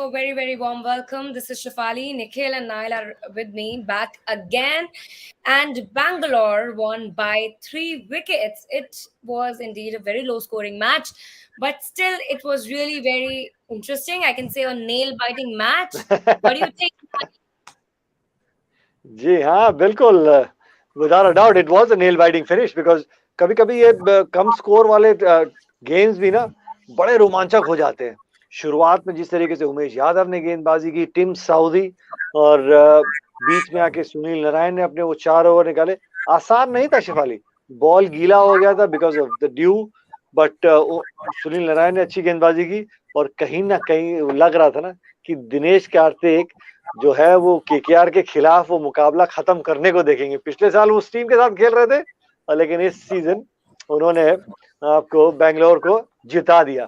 a very, very warm welcome. This is Shafali. Nikhil and Niall are with me back again. And Bangalore won by 3 wickets. It was indeed a very low scoring match, but still, it was really very interesting. I can say a nail biting match. What do you think? जी हाँ बिल्कुल without a doubt it was a nail biting finish because कभी कभी ये कम score वाले games भी ना बड़े रोमांचक हो जाते हैं। शुरुआत में जिस तरीके से उमेश यादव ने गेंदबाजी की, टिम साउदी और बीच में आके सुनील नारायण ने अपने वो 4 ओवर निकाले। आसान नहीं था शिफाली, बॉल गीला हो गया था because of the due, but Sunil Narayan ने अच्छी गेंदबाजी की और कहीं ना कहीं लग रहा था ना कि दिनेश कार्तिक जो है वो केकेआर के खिलाफ वो मुकाबला खत्म करने को देखेंगे। पिछले साल वो उस टीम के साथ खेल रहे थे लेकिन इस सीजन उन्होंने आपको बैंगलोर को जिता दिया।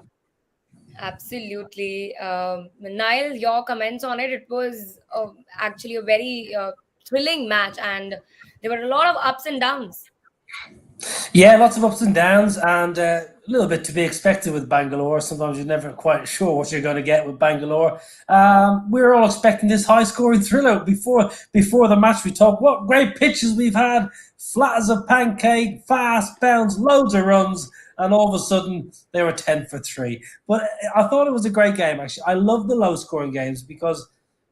Absolutely. Niall, your comments on it. It was actually a very thrilling match, and there were a lot of ups and downs. Yeah, lots of ups and downs, and a little bit to be expected with Bangalore. Sometimes you're never quite sure what you're going to get with Bangalore. We were all expecting this high-scoring thriller before the match. We talked what great pitches we've had, flat as a pancake, fast bounce, loads of runs, and all of a sudden they were 10 for 3. But I thought it was a great game. Actually, I love the low-scoring games because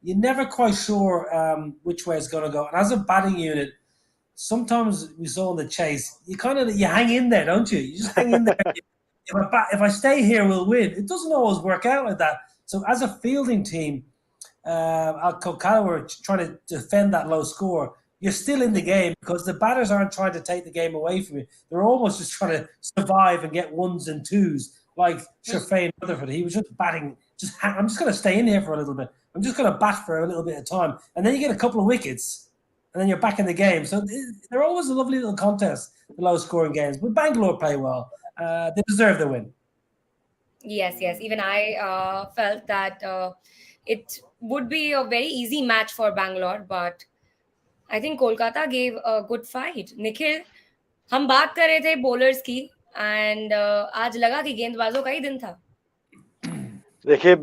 you're never quite sure which way it's going to go. And as a batting unit, sometimes we saw in the chase, you hang in there, don't you? You just hang in there. If I stay here, we'll win. It doesn't always work out like that. So as a fielding team, at Kolkata were trying to defend that low score. You're still in the game because the batters aren't trying to take the game away from you. They're almost just trying to survive and get ones and twos, like Shafane Rutherford. He was just batting. I'm just going to stay in here for a little bit. I'm just going to bat for a little bit of time, and then you get a couple of wickets, and then you're back in the game. So they're always a lovely little contest, the low-scoring games. But Bangalore play well. They deserve the win. Yes, yes. Even I felt that it would be a very easy match for Bangalore, but I think Kolkata gave a good fight. Nikhil, हम बात कर रहे थे bowlers की and आज लगा कि गेंदबाजों का ही दिन था. देखिए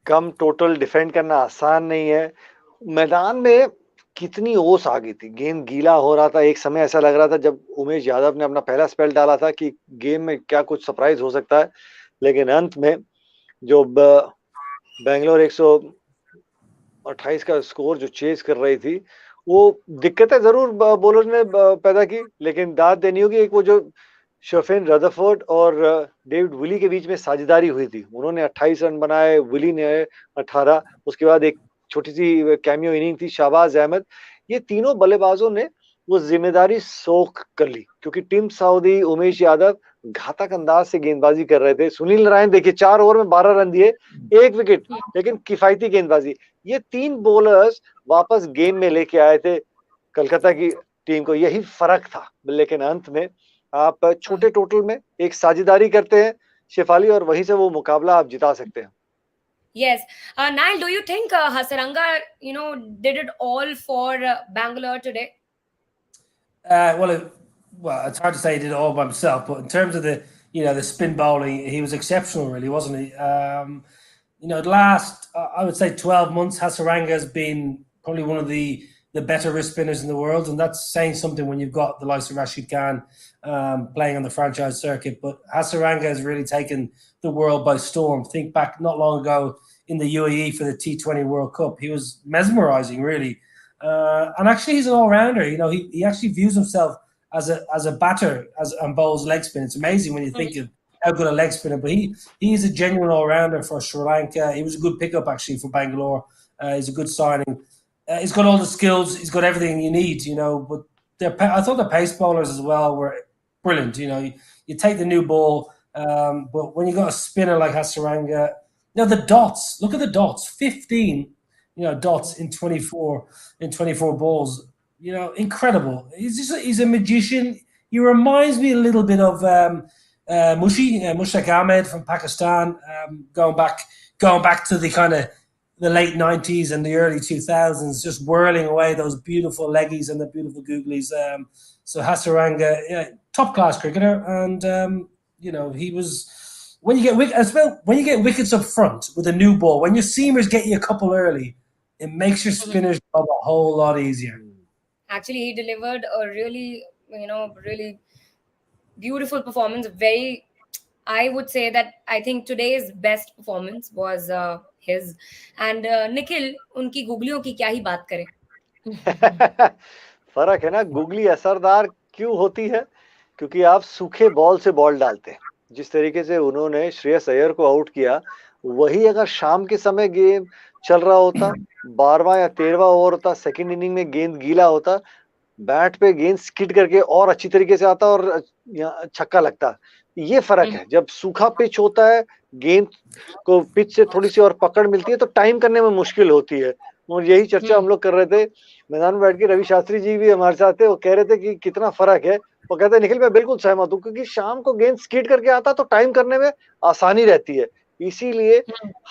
कम टोटल डिफेंड करना आसान नहीं है। मैदान में कितनी ओस आ गई थी, गेंद गीला हो रहा था। एक समय ऐसा लग रहा था जब उमेश यादव ने अपना पहला स्पेल डाला था कि गेम में क्या कुछ सरप्राइज हो सकता है, लेकिन अंत में जो बैंगलोर 128 का स्कोर जो चेज कर रही थी, वो दिक्कतें जरूर बॉलर ने पैदा की, लेकिन दाद देनी होगी। एक वो जो शफेन रदरफोर्ड और डेविड विली के बीच में साझेदारी हुई थी, उन्होंने 28 रन बनाए, विली ने 18। उसके बाद एक छोटी सी कैमियो इनिंग थी शाहबाज अहमद। ये तीनों बल्लेबाजों ने वो जिम्मेदारी सोख कर ली क्योंकि टिम साउदी, उमेश यादव घातक अंदाज से गेंदबाजी कर रहे थे। सुनील नारायण देखिए 4 ओवर में 12 रन दिए, 1 विकेट, लेकिन किफायती गेंदबाजी। ये 3 बॉलर्स वापस गेम में लेके आए थे कलकत्ता की टीम को, यही फर्क था। लेकिन अंत में आप छोटे टोटल में एक साझेदारी करते हैं शेफाली, और वहीं से वो मुकाबला आप जिता सकते हैं। Yes. Niall, do you think Hasaranga, did it all for Bangalore today? Well, it's hard to say he did it all by himself, but in terms of the spin bowling, he was exceptional, really, wasn't he? The last, I would say 12 months, Hasaranga has been probably one of the better wrist spinners in the world, and that's saying something when you've got the likes of Rashid Khan playing on the franchise circuit. But Hasaranga has really taken the world by storm. Think back not long ago in the UAE for the T20 World Cup. He was mesmerizing, really. And actually, he's an all-rounder. He actually views himself as a batter and bowls leg spin. It's amazing when you think of how good a leg spinner, but he is a genuine all-rounder for Sri Lanka. He was a good pickup, actually, for Bangalore. He's a good signing. He's got all the skills. He's got everything you need, But I thought the pace bowlers as well were brilliant. You take the new ball, but when you got a spinner like Hasaranga, the dots. Look at the dots. 15, dots in 24 balls. Incredible. He's a magician. He reminds me a little bit of Mushtaq Ahmed from Pakistan, going back to the kind of the late 90s and the early 2000s, just whirling away those beautiful leggies and the beautiful googlies. So Hasaranga, top class cricketer, and he was when you get wickets up front with a new ball, when your seamers get you a couple early, it makes your spinners job a whole lot easier. Actually, he delivered a really, really beautiful performance. Very, I would say that I think today's best performance was his. And Nikhil, उनकी गुगलियों की क्या ही बात करें. फर्क है ना, googly असरदार क्यों होती है? क्योंकि आप सूखे बॉल से बॉल डालते हैं. जिस तरीके से उन्होंने श्रेयस अय्यर को आउट किया, वही अगर शाम के समय गेम चल रहा होता, 12वां या 13वां ओवर होता, सेकंड इनिंग में गेंद गीला होता, बैट पे गेंद स्किड करके और अच्छी तरीके से आता और छक्का लगता. ये फर्क है. जब सूखा पिच होता है, गेंद को पिच से थोड़ी सी और पकड़ मिलती है तो टाइम करने में मुश्किल होती है. और यही चर्चा हम लोग कर रहे थे मैदान में बैठ के. रवि शास्त्री जी भी हमारे साथ थे, वो कह रहे थे कि कितना फर्क है. वो कहते हैं निखिल मैं बिल्कुल सहमत हूँ, क्योंकि शाम को गेंद स्किड करके आता तो टाइम करने में आसानी रहती है. इसीलिए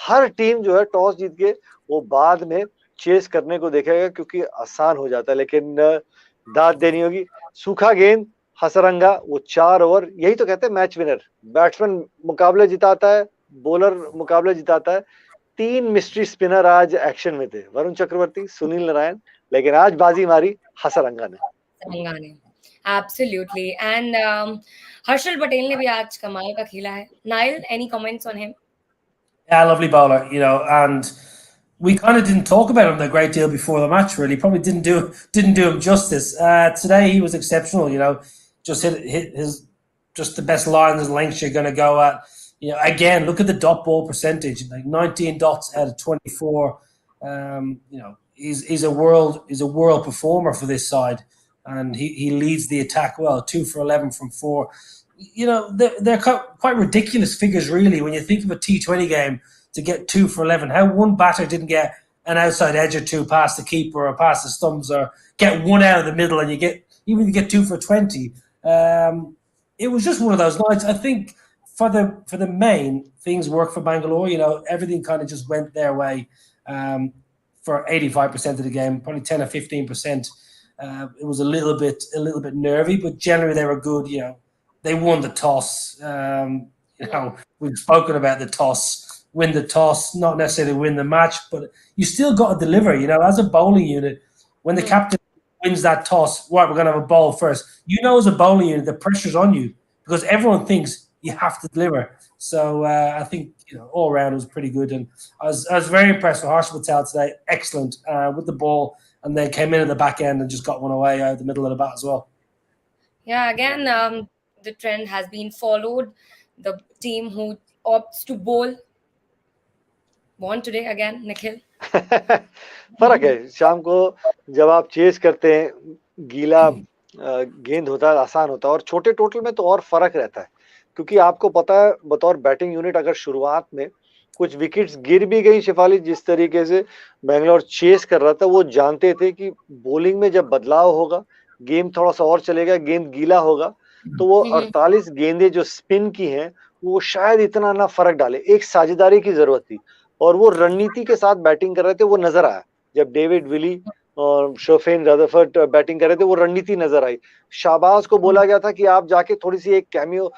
हर टीम जो है टॉस जीत के वो बाद में चेस करने को देखेगा, क्योंकि आसान हो जाता है. लेकिन दाद देनी होगी. सूखा गेंद हसरंगा, वो 4 ओवर, यही तो कहते हैं मैच विनर. बैट्समैन मुकाबले जिताता है, बॉलर मुकाबले जिताता है. 3 मिस्ट्री स्पिनर आज एक्शन में थे, वरुण चक्रवर्ती, सुनील नारायण, लेकिन आज बाजी मारी हसरंगा ने. Absolutely. And Harshal Patel ने भी आज कमाल का खेला है. Niall, any comments on him? Yeah, lovely bowler, and we kind of didn't talk about him a great deal before the match. Really, probably didn't do him justice. Today he was exceptional. Just hit his just the best lines and lengths you're going to go at. Again, look at the dot ball percentage, like 19 dots out of 24. He's a world performer for this side, and he leads the attack well. 2 for 11 from 4. They're quite ridiculous figures, really, when you think of a T20 game to get 2 for 11. How one batter didn't get an outside edge or two past the keeper or past the stumps, or get one out of the middle, and you get 2 for 20. It was just one of those nights. I think for the main, things worked for Bangalore. Everything kind of just went their way for 85% of the game, probably 10 or 15%. It was a little bit nervy, but generally they were good. They won the toss. We've spoken about the toss. Win the toss, not necessarily win the match, but you still got to deliver. As a bowling unit, when the captain wins that toss, right, we're going to have a bowl first. As a bowling unit, the pressure's on you because everyone thinks you have to deliver. So I think all round it was pretty good, and I was very impressed with Harshal Patel today. Excellent with the ball, and then came in at the back end and just got one away out of the middle of the bat as well. Yeah, again, the trend has been followed. The team who opts to bowl won today again, Nikhil. फर्क है. शाम को जब आप chess करते हैं, गीला गेंद होता है, आसान होता है, और छोटे टोटल में तो और फर्क रहता है, क्योंकि आपको पता है बतौर बैटिंग यूनिट अगर शुरुआत में कुछ विकेट्स गिर भी गई, शिफाली, जिस तरीके से बेंगलोर चेस कर रहा था, वो जानते थे कि बॉलिंग में जब बदलाव होगा, गेम थोड़ा सा और चलेगा, गेंद गीला होगा, तो वो 48 गेंदें जो स्पिन की हैं वो शायद इतना ना फर्क डाले. एक साझेदारी की जरूरत थी, और वो रणनीति के साथ बैटिंग कर रहे थे. वो नजर आया जब डेविड विली और शोफेन रदरफोर्ड बैटिंग कर रहे थे, वो रणनीति नजर आई. शाहबाज को बोला गया था कि आप जाके थोड़ी सी एक कैमियो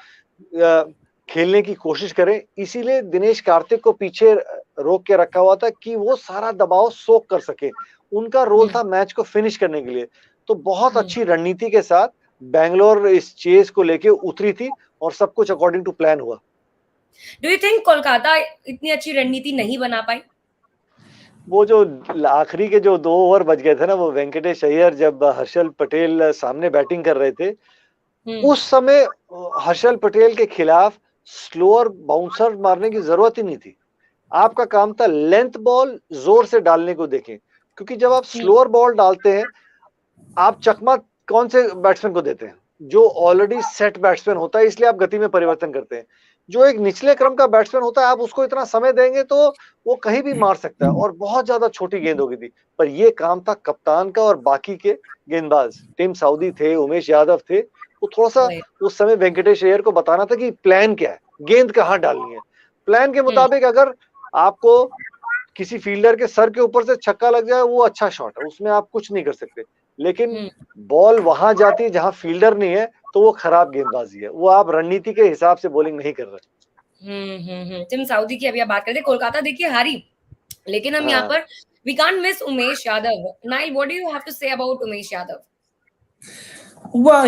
खेलने की कोशिश करें, इसीलिए दिनेश कार्तिक को पीछे रोक के रखा हुआ था कि वो सारा दबाव सोख कर सके. उनका रोल था मैच को फिनिश करने के लिए. तो बहुत अच्छी रणनीति के साथ बैंगलोर इस चेस को लेके उतरी थी, और सब कुछ अकॉर्डिंग टू प्लान हुआ. डू यू थिंक कोलकाता इतनी अच्छी रणनीति नहीं बना पाई? वो जो आखिरी के जो 2 ओवर बच गए थे ना, वो वेंकटेश अय्यर जब हर्षल पटेल सामने बैटिंग कर रहे थे, उस समय हर्षल पटेल के खिलाफ स्लोअर बाउंसर मारने की जरूरत ही नहीं थी. आपका काम था लेंथ बॉल जोर से डालने को देखें, क्योंकि जब आप स्लोअर बॉल डालते हैं, आप चकमा कौन से बैट्समैन को देते हैं? जो ऑलरेडी सेट बैट्समैन होता है, इसलिए आप गति में परिवर्तन करते हैं. जो एक निचले क्रम का बैट्समैन होता है, आप उसको इतना समय देंगे तो वो कहीं भी मार सकता है, और बहुत ज्यादा छोटी गेंद होगी थी. पर ये काम था कप्तान का और बाकी के गेंदबाज. टीम साउदी थे, उमेश यादव थे, वो थोड़ा सा उस समय वेंकटेश अय्यर को बताना था कि प्लान क्या है, गेंद कहाँ डालनी है. प्लान के मुताबिक अगर आपको किसी फील्डर के सर के ऊपर से छक्का लग जाए, वो अच्छा शॉट है, उसमें आप कुछ नहीं कर सकते. लेकिन बॉल वहां जाती है जहां फील्डर नहीं है, तो वो खराब गेंदबाजी है. वो आप रणनीति के हिसाब से बॉलिंग नहीं कर रहे. टीम साउदी की अभी आप बात करते हैं, कोलकाता देखिए हारी, लेकिन हम यहाँ हाँ पर we can't miss Umesh Yadav. Niall, what do you have to say about Umesh Yadav? Well,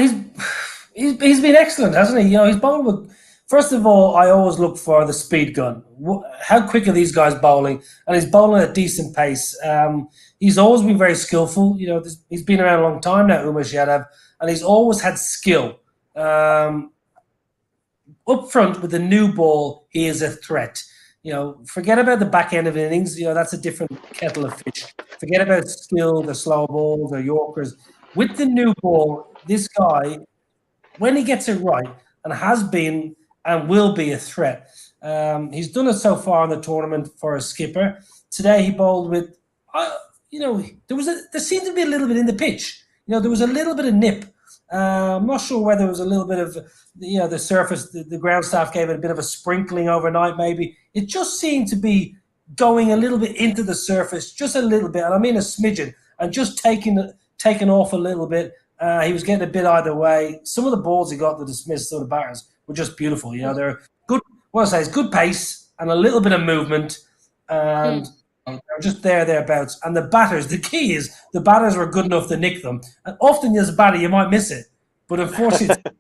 he's been excellent, hasn't he? You know, he's bowling with. First of all, I always look for the speed gun. How quick are these guys bowling? And he's bowling at a decent pace. He's always been very skillful. You know, he's been around a long time now, Umesh Yadav, and he's always had skill. Up front with the new ball, he is a threat. You know, forget about the back end of innings. You know, that's a different kettle of fish. Forget about skill, the slow balls, the Yorkers. With the new ball, this guy, when he gets it right, and has been and will be a threat. He's done it so far in the tournament for a skipper. Today he bowled with, you know, there seemed to be a little bit in the pitch. You know, there was a little bit of nip. I'm not sure whether it was a little bit of, you know, the surface, the ground staff gave it a bit of a sprinkling overnight, maybe. It just seemed to be going a little bit into the surface, just a little bit, and I mean a smidgen, and just taking off a little bit. He was getting a bit either way. Some of the balls he got to dismiss some of the batters were just beautiful. You know, they're good. What I say is good pace and a little bit of movement, and they're just thereabouts. And the batters, the key is the batters were good enough to nick them. And often as a batter, you might miss it, but unfortunately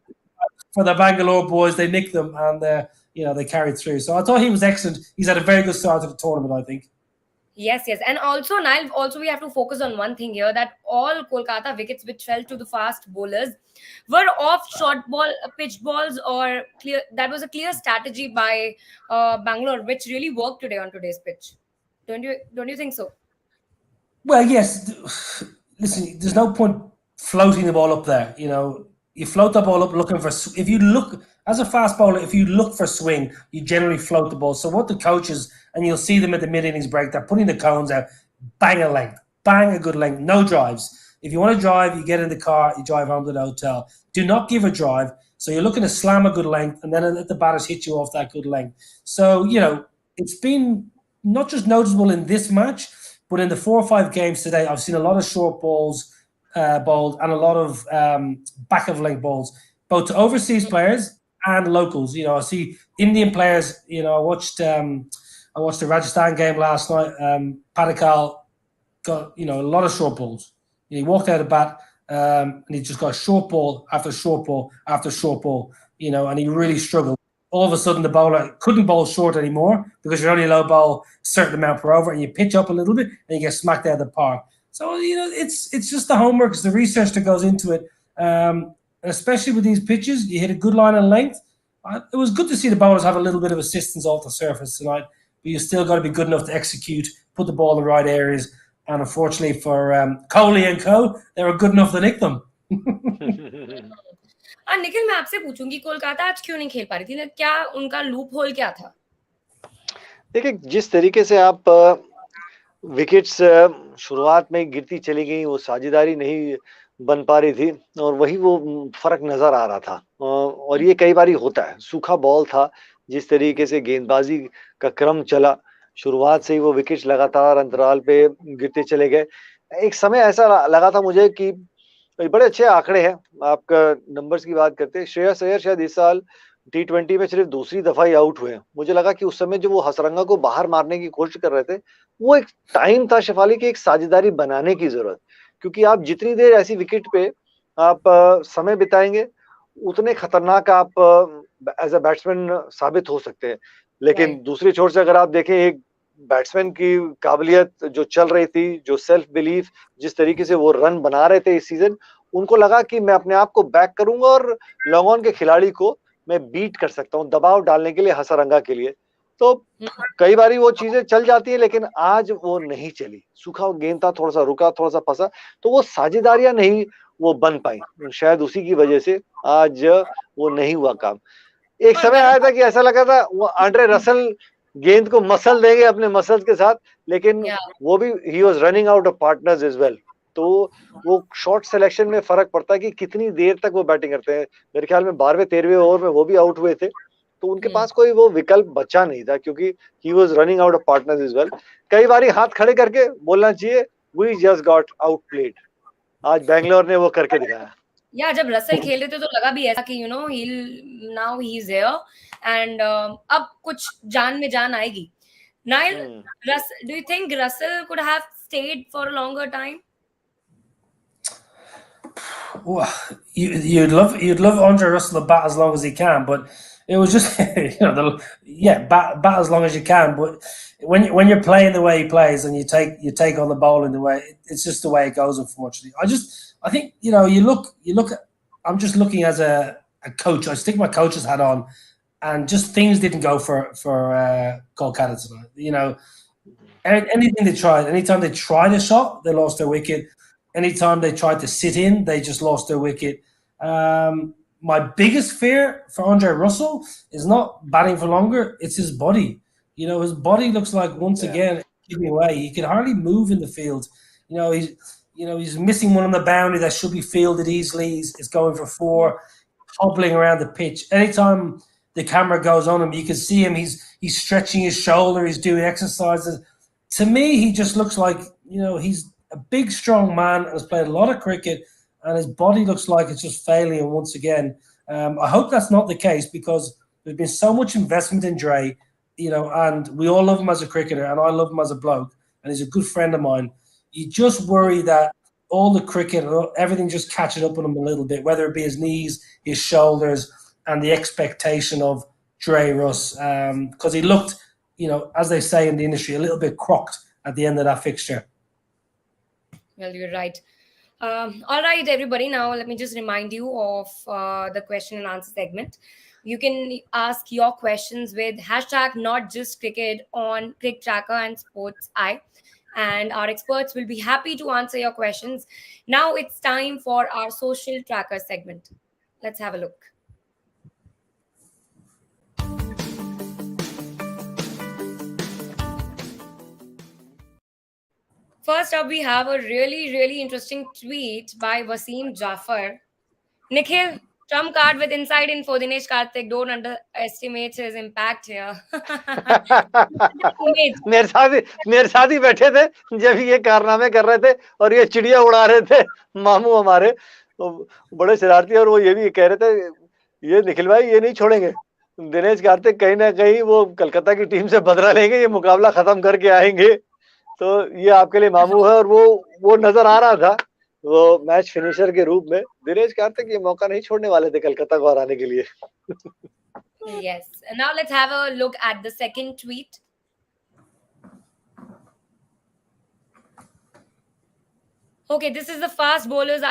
for the Bangalore boys, they nicked them and you know, they carried through. So I thought he was excellent. He's had a very good start to the tournament, I think. Yes, yes. And also, Niall, also we have to focus on one thing here, that all Kolkata wickets which fell to the fast bowlers were off short ball, pitch balls, or clear. That was a clear strategy by Bangalore, which really worked today on today's pitch. Don't you think so? Well, yes. Listen, there's no point floating the ball up there. You know, you float the ball up looking for. If you look as a fast bowler, if you look for swing, you generally float the ball. So what the coaches, and you'll see them at the mid innings break, they're putting the cones out, bang a length, bang a good length, no drives. If you want to drive, you get in the car, you drive home to the hotel. Do not give a drive. So you're looking to slam a good length, and then let the batters hit you off that good length. So you know, it's been not just noticeable in this match, but in the 4 or 5 games today, I've seen a lot of short balls bowled and a lot of back of length balls, both to overseas players and locals. You know, I see Indian players. You know, I watched the Rajasthan game last night. Padikal got, you know, a lot of short balls. He walked out of bat and he just got short ball after short ball after short ball. You know, and he really struggled. All of a sudden, the bowler couldn't bowl short anymore because you're only allowed to bowl a certain amount per over, and you pitch up a little bit and you get smacked out of the park. So you know, it's just the homework, it's the research that goes into it, and especially with these pitches, you hit a good line of length. It was good to see the bowlers have a little bit of assistance off the surface tonight, but you still got to be good enough to execute, put the ball in the right areas, and unfortunately for Kohli and co, they were good enough to nick them. Nikhil, मैं आपसे पूछूंगी, कोलकाता आज क्यों नहीं खेल पा रही थी? क्या उनका लूप होल क्या था? देखिए, जिस तरीके से आप विकेट्स शुरुआत में गिरती चली गई, वो साझेदारी नहीं बन पा रही थी, और वही वो फर्क नजर आ रहा था। और ये कई बारी होता है, सूखा बॉल था, जिस तरीके से गेंदबाजी का क्रम चला, शुरुआत से ही वो विकेट्स लगातार अंतराल पे गिरते चले गए। एक समय ऐसा लगा था मुझे कि बड़े अच्छे आंकड़े हैं, आपका नंबर्स की बात करते हैं, श्रेयस अय्यर शायद इस साल T20 में सिर्फ दूसरी दफा ही आउट हुए हैं। मुझे लगा कि उस समय जो वो हसरंगा को बाहर मारने की कोशिश कर रहे थे, वो एक टाइम था शेफाली की एक साझेदारी बनाने की जरूरत, क्योंकि आप जितनी देर ऐसी विकेट पे आप समय बिताएंगे, उतने खतरनाक आप एज अ बैट्समैन साबित हो सकते हैं। लेकिन दूसरी छोर से अगर आप देखें, एक बैट्समैन की काबिलियत जो चल रही थी, जो सेल्फ बिलीफ, जिस तरीके से वो रन बना रहे थे इस सीजन, उनको लगा कि मैं अपने आप को बैक करूंगा और लॉन्ग ऑन के खिलाड़ी को मैं बीट कर सकता हूँ दबाव डालने के लिए, हसरंगा के लिए। तो कई बारी वो चीजें चल जाती है, लेकिन आज वो नहीं चली। सूखा गेंद था, थोड़ा सा रुका, थोड़ा सा फंसा, तो वो साझेदारियां नहीं वो बन पाई, शायद उसी की वजह से आज वो नहीं हुआ काम। एक समय आया था कि ऐसा लगा था वो आंड्रे रसल गेंद को मसल देंगे अपने मसल्स के साथ, लेकिन वो भी he was running out of partners as well. तो वो शॉट सिलेक्शन में फर्क पड़ता है कि कितनी देर तक वो बैटिंग करते हैं। मेरे ख्याल में 12वें 13वें ओवर में वो भी आउट हुए थे, तो उनके पास कोई वो विकल्प बचा नहीं था, क्योंकि he was running out of partners as well. कई बार हाथ खड़े करके बोलना चाहिए, we just got outplayed. आज बैंगलोर ने वो करके दिखाया। या जब रसल खेल रहे थे तो लगा भी ऐसा कि now he is here and अब कुछ जान में जान आएगी. Nile, do you think Russell could have stayed for a longer time? Well, you'd love Andre Russell to bat as long as he can, but it was just bat as long as you can. But when you're playing the way he plays and you take on the bowling the way it's just the way it goes. Unfortunately, I think you look at. I'm just looking as a coach. I stick my coach's hat on, and just things didn't go for Kolkata tonight. Anything they tried, anytime they tried a shot, they lost their wicket. Anytime they tried to sit in, they just lost their wicket. My biggest fear for Andre Russell is not batting for longer; it's his body. His body looks like once Yeah. again giving away. He can hardly move in the field. He's missing one on the boundary that should be fielded easily. He's going for four, hobbling around the pitch. Anytime the camera goes on him, you can see him. He's stretching his shoulder. He's doing exercises. To me, he just looks like he's a big, strong man and has played a lot of cricket, and his body looks like it's just failing him once again. I hope that's not the case because there's been so much investment in Dre, and we all love him as a cricketer, and I love him as a bloke, and he's a good friend of mine. You just worry that all the cricket, everything just catches up on him a little bit, whether it be his knees, his shoulders, and the expectation of Dre Russ, because he looked, as they say in the industry, a little bit crocked at the end of that fixture. Well, you're right. All right, everybody. Now, let me just remind you of the question and answer segment. You can ask your questions with hashtag not just cricket on Crick Tracker and Sports Eye. And our experts will be happy to answer your questions. Now it's time for our social tracker segment. Let's have a look. First up, we have a really, really interesting tweet by Wasim Jafar. Nikhil, trump card with inside info. Dinesh Karthik, don't underestimate his impact here. मेरे साथ ही बैठे थे जब ये कारनामे कर रहे थे और ये चिड़िया उड़ा रहे थे मामू हमारे तो बड़े शरारती और वो ये भी कह रहे थे ये निखिल भाई ये नहीं छोड़ेंगे दिनेश कार्तिक कहीं ना कहीं वो कलकत्ता की टीम से बदला लेंगे ये मुकाबला खत्म करके आएंगे तो ये आपके लिए मामू है और वो नजर आ रहा था वो मैच फिनिशर के रूप में दिनेश कार्तिक ये मौका नहीं छोड़ने वाले थे कलकत्ता को हराने के लिए. Yes. And now let's have a look at the second tweet. Okay, this is the fast bowlers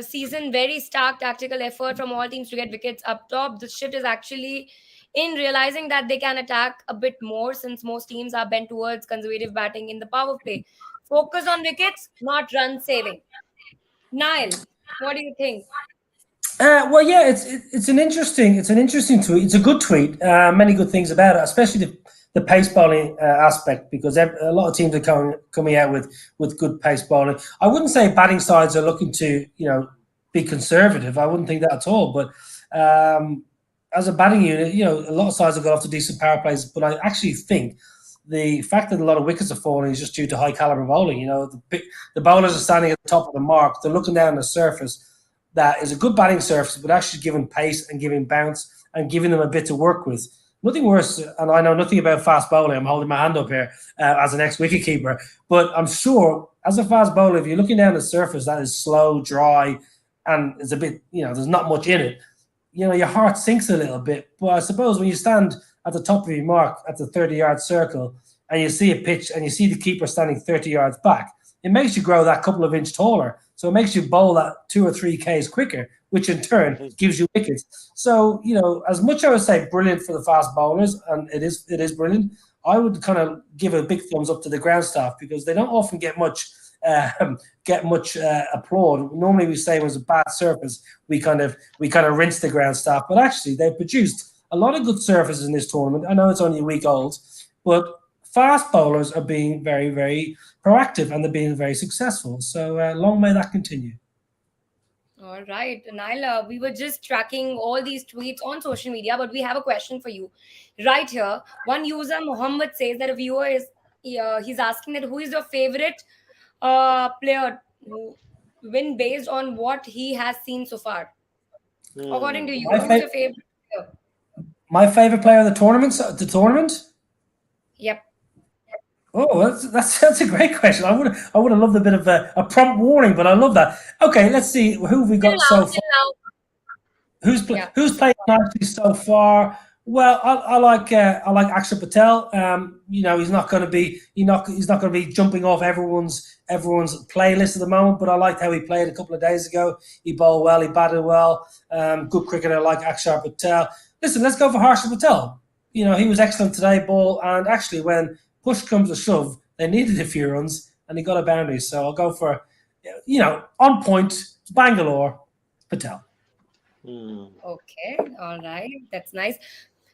season. Very stark tactical effort from all teams to get wickets up top. The shift is actually in realizing that they can attack a bit more since most teams are bent towards conservative batting in the power play. Focus on wickets, not run saving. Niall, what do you think? Well, yeah, it's an interesting tweet. It's a good tweet. Many good things about it, especially the pace bowling aspect, because a lot of teams are coming out with good pace bowling. I wouldn't say batting sides are looking to be conservative. I wouldn't think that at all. But as a batting unit, a lot of sides have got off to decent power plays. But I actually think the fact that a lot of wickets are falling is just due to high caliber bowling. The bowlers are standing at the top of the mark. They're looking down the surface. That is a good batting surface, but actually giving pace and giving bounce and giving them a bit to work with. Nothing worse, and I know nothing about fast bowling. I'm holding my hand up here as an ex-wicketkeeper, but I'm sure as a fast bowler, if you're looking down the surface that is slow, dry, and it's a bit, there's not much in it, your heart sinks a little bit. But I suppose when you stand at the top of your mark at the 30-yard circle and you see a pitch and you see the keeper standing 30 yards back, it makes you grow that couple of inch taller. So it makes you bowl that 2 or 3 Ks quicker, which in turn gives you wickets. So, as much as I would say brilliant for the fast bowlers, and it is brilliant, I would kind of give a big thumbs up to the ground staff because they don't often get much applaud. Normally we say it was a bad surface, we kind of rinse the ground staff, but actually they've produced a lot of good surfaces in this tournament. I know it's only a week old, but fast bowlers are being very, very proactive and they're being very successful. So long may that continue. All right, Niall, we were just tracking all these tweets on social media, but we have a question for you right here. One user, Mohammed, says that a viewer is he's asking that who is your favorite player win based on what he has seen so far? According to you, My, who's fa- your favorite player? my favorite player of the tournament. The tournament. Yep. Oh, that's a great question. I would have loved a bit of a prompt warning, but I love that. Okay, let's see who have we Till got now, so far. till now. Yeah. Who's played nicely so far? Well, I like Akshay Patel. You know, he's not going to be he's not going to be jumping off everyone's playlist at the moment. But I liked how he played a couple of days ago. He bowled well, he batted well. Good cricketer like Akshay Patel. Listen, let's go for Harshal Patel. You know, he was excellent today, ball, and actually when push comes to shove, they needed a few runs, and he got a boundary. So I'll go for, you know, on point, Bangalore, Patel. Okay. All right. That's nice.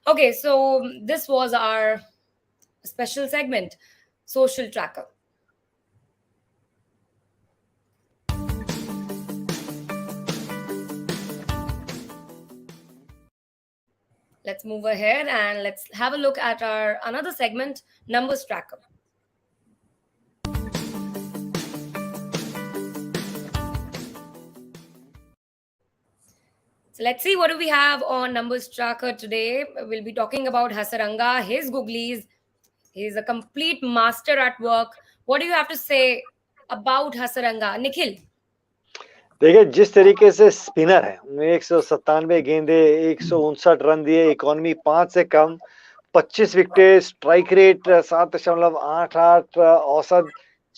Okay. So this was our special segment, Social Tracker. Let's move ahead and let's have a look at our another segment, Numbers Tracker. So let's see what do we have on Numbers Tracker today. We'll be talking about Hasaranga, his googlies. He's a complete master at work. What do you have to say about Hasaranga, Nikhil? देखिए जिस तरीके से spinner है 197 गेंदे 159 run दिए, economy 5 से कम, 25 wicket, strike rate 7.88, औसत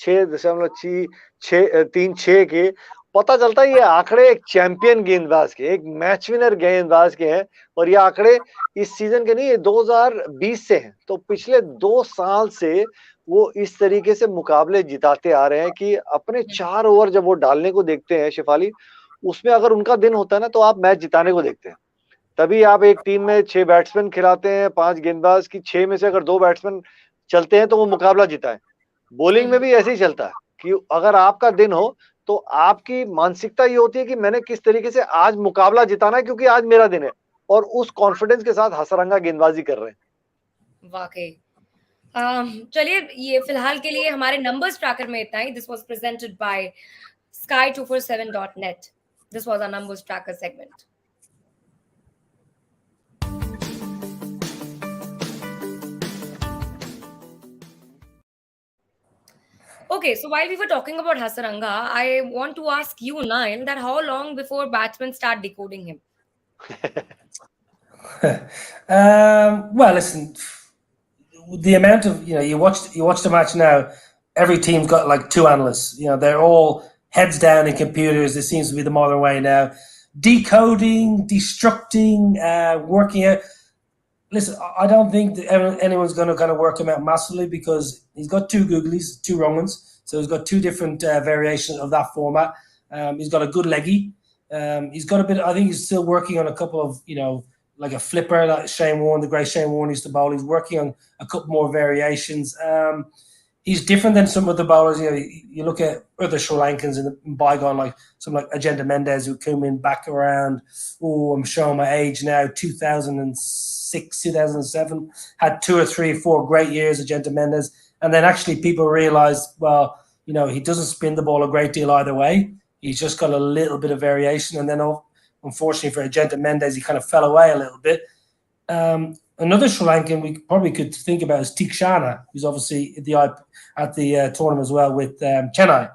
6.36 के। पता चलता है ये आंकड़े एक चैंपियन गेंदबाज के, एक मैच विनर गेंदबाज के हैं, और ये आंकड़े इस सीजन के नहीं, ये 2020 से हैं। तो पिछले 2 साल से वो इस तरीके से मुकाबले जिताते आ रहे हैं कि अपने 4 ओवर जब वो डालने को देखते हैं शेफाली, उसमें अगर उनका दिन होता है ना, तो आप मैच जिताने को देखते हैं। तभी आप एक टीम में 6 बैट्समैन खिलाते हैं, 5 गेंदबाज की, 6 में से अगर 2 बैट्समैन चलते हैं तो वो मुकाबला जिताए। बॉलिंग में भी ऐसे ही चलता है कि अगर आपका दिन हो तो आपकी मानसिकता ये होती है कि मैंने किस तरीके से आज मुकाबला जिताना है, क्योंकि आज मेरा दिन है, और उस कॉन्फिडेंस के साथ हसरंगा गेंदबाजी कर रहे हैं। वाकई। चलिए, ये फिलहाल के लिए हमारे नंबर्स ट्रैकर में इतना ही. This was presented by sky247.net. This was our numbers tracker segment. Okay, so while we were talking about Hasaranga, I want to ask you, Niall, that how long before batsmen start decoding him? Well, listen, the amount of you watch the match now. Every team's got like 2 analysts. You know, they're all heads down in computers. This seems to be the modern way now. Decoding, destructing, working out. Listen, I don't think that anyone's going to kind of work him out massively, because he's got 2 googlies, 2 wrong ones. So he's got 2 different variations of that format. He's got a good leggy. He's got a bit. I think he's still working on a couple of like a flipper, like Shane Warne, the great Shane Warne used to bowl. He's working on a couple more variations. He's different than some of the bowlers. You look at other Sri Lankans in bygone, like someone like Agenda Mendez, who came in back around, I'm showing my age now, 2006, 2007, had 2 or 3 or 4 great years, Agenda Mendez. And then actually people realized, well, he doesn't spin the ball a great deal either way. He's just got a little bit of variation. And then unfortunately for Agenda Mendez, he kind of fell away a little bit. Another Sri Lankan we probably could think about is Tikshana, who's obviously at the tournament as well with Chennai.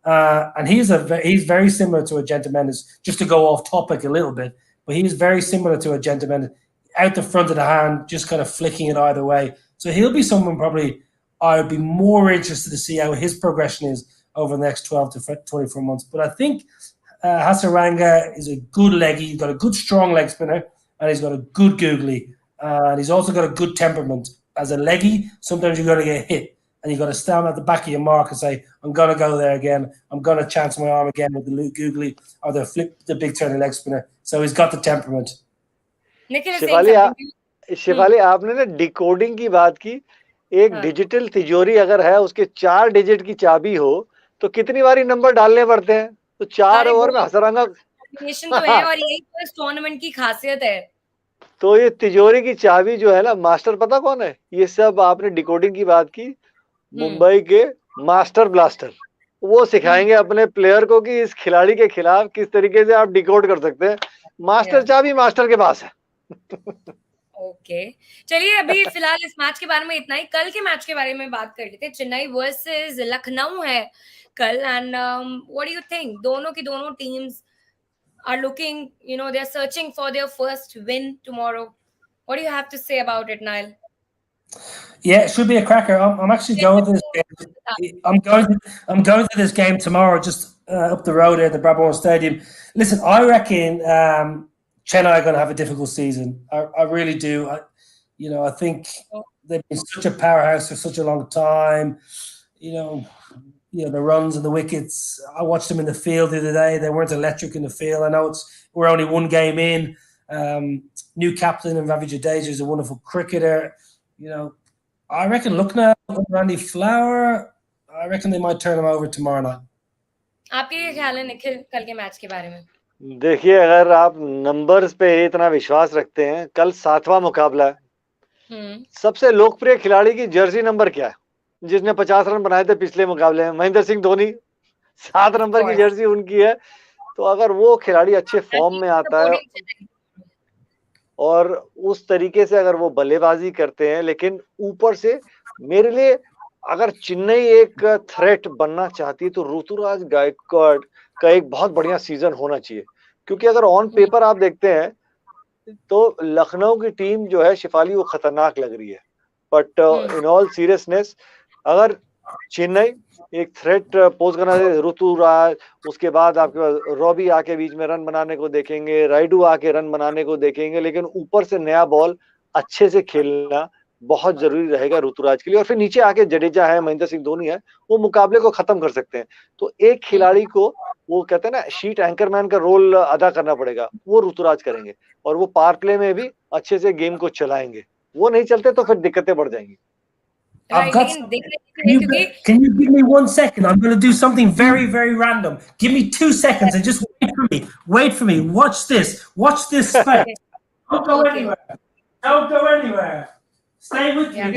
And he's very similar to Agenda Mendez, just to go off topic a little bit, but he's very similar to Agenda Mendez, out the front of the hand, just kind of flicking it either way. So he'll be someone probably I would be more interested to see how his progression is over the next 12 to 24 months. But I think Hasaranga is a good leggy. He's got a good strong leg spinner, and he's got a good googly. And he's also got a good temperament. As a leggy, sometimes you've got to get hit, and you've got to stand at the back of your mark and say, I'm going to go there again. I'm going to chance my arm again with the googly or the big turning leg spinner. So he's got the temperament. Nikhil is saying something. Shefali, आपने ना decoding की बात की. एक digital तिजोरी अगर है, उसके 4 डिजिट की चाबी हो, तो कितनी बारी नंबर डालने पड़ते हैं? तो 4 ओवर में हसरंगा तो है, और यही तो इस टूर्नामेंट की खासियत है. तो ये तिजोरी की चाबी जो है ना, मास्टर पता कौन है? ये सब आपने डिकोडिंग की बात की, मुंबई के मास्टर ब्लास्टर, वो सिखाएंगे अपने प्लेयर को कि इस खिलाड़ी के खिलाफ किस तरीके से आप डिकोड कर सकते हैं। मास्टर चाबी मास्टर के पास है। ओके, चलिए अभी फिलहाल इस मैच के बारे में इतना ही। कल के मैच के बारे में बात कर लेते हैं। चेन्नई वर्सेस लखनऊ है कल, and what do you think? दोनों की दोनों teams are looking, they are searching for their first win tomorrow. What do you have to say about it, Niall? Yeah, it should be a cracker. I'm actually going to this game. I'm going to this game tomorrow, just up the road at the Brabant Stadium. Listen, I reckon Chennai are going to have a difficult season. I really do. I think they've been such a powerhouse for such a long time. The runs and the wickets. I watched them in the field the other day. They weren't electric in the field. I know we're only one game in. New captain and Ravi Jadeja is a wonderful cricketer. I reckon Lucknow, Randy Flower, I reckon they might turn him over tomorrow night. आपके क्या ख्याल है निखिल कल के match के बारे में? देखिए, अगर आप नंबर्स पे इतना विश्वास रखते हैं, कल 7वां मुकाबला है। सबसे लोकप्रिय खिलाड़ी की जर्सी नंबर क्या है, जिसने 50 रन बनाए थे पिछले मुकाबले में? महेंद्र सिंह धोनी। 7 नंबर की जर्सी उनकी है। तो अगर वो खिलाड़ी अच्छे फॉर्म में आता है और उस तरीके से अगर वो बल्लेबाजी करते हैं, लेकिन ऊपर से मेरे लिए अगर चेन्नई एक थ्रेट बनना चाहती है तो ऋतुराज गायकवाड़ का एक बहुत बढ़िया सीजन होना चाहिए। क्योंकि अगर ऑन पेपर आप देखते हैं तो लखनऊ की टीम जो है शिफाली, वो खतरनाक लग रही है, बट इन ऑल सीरियसनेस अगर चेन्नई एक थ्रेट पोज करना है, ऋतुराज, उसके बाद आपके पास रॉबी आके बीच में रन बनाने को देखेंगे, राइडू आके रन बनाने को देखेंगे, लेकिन ऊपर से नया बॉल अच्छे से खेलना बहुत जरूरी रहेगा ऋतुराज के लिए। और फिर नीचे आके जडेजा है, महेंद्र सिंह धोनी है, वो मुकाबले को खत्म कर सकते हैं। तो एक खिलाड़ी को, वो कहते हैं ना, शीट एंकरमैन का रोल अदा करना पड़ेगा, वो ऋतुराज करेंगे। और वो पावर प्ले में भी अच्छे से गेम को चलाएंगे। वो नहीं चलते तो फिर दिक्कतें बढ़ जाएंगी। I've got. Can you give me 1 second? I'm going to do something very, very random. Give me 2 seconds and just wait for me. Wait for me. Watch this. Watch this space. Don't go anywhere. Don't go anywhere. Stay with me. I'm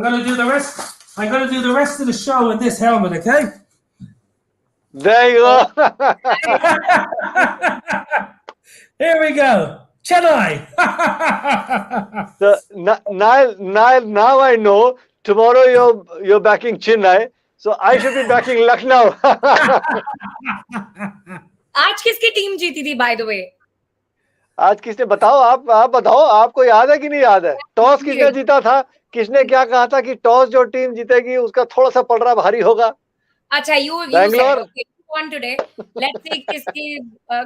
going to do the rest. I'm going to do the rest of the show in this helmet. Okay? There you go. Here we go. Chennai. So, Niall, now I know tomorrow you're backing Chennai, so I should be backing Lucknow. आज किसकी team जीती थी by the way? आज किसने, बताओ, आप बताओ, आपको याद है कि नहीं याद है? टॉस किसने जीता था? किसने क्या कहा था कि टॉस जो टीम जीतेगी उसका थोड़ा सा पलड़ा भारी होगा? अच्छा, you Bangalore won today. Let's see किसकी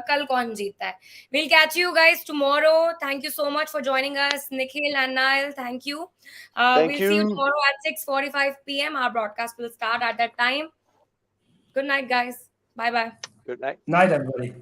कल कौन जीतता है. We'll catch you guys tomorrow. Thank you so much for joining us, Nikhil and Niall. Thank you. We'll see you tomorrow at 6:45 p.m. Our broadcast will start at that time. Good night, guys. Bye bye. Good night. Night, everybody.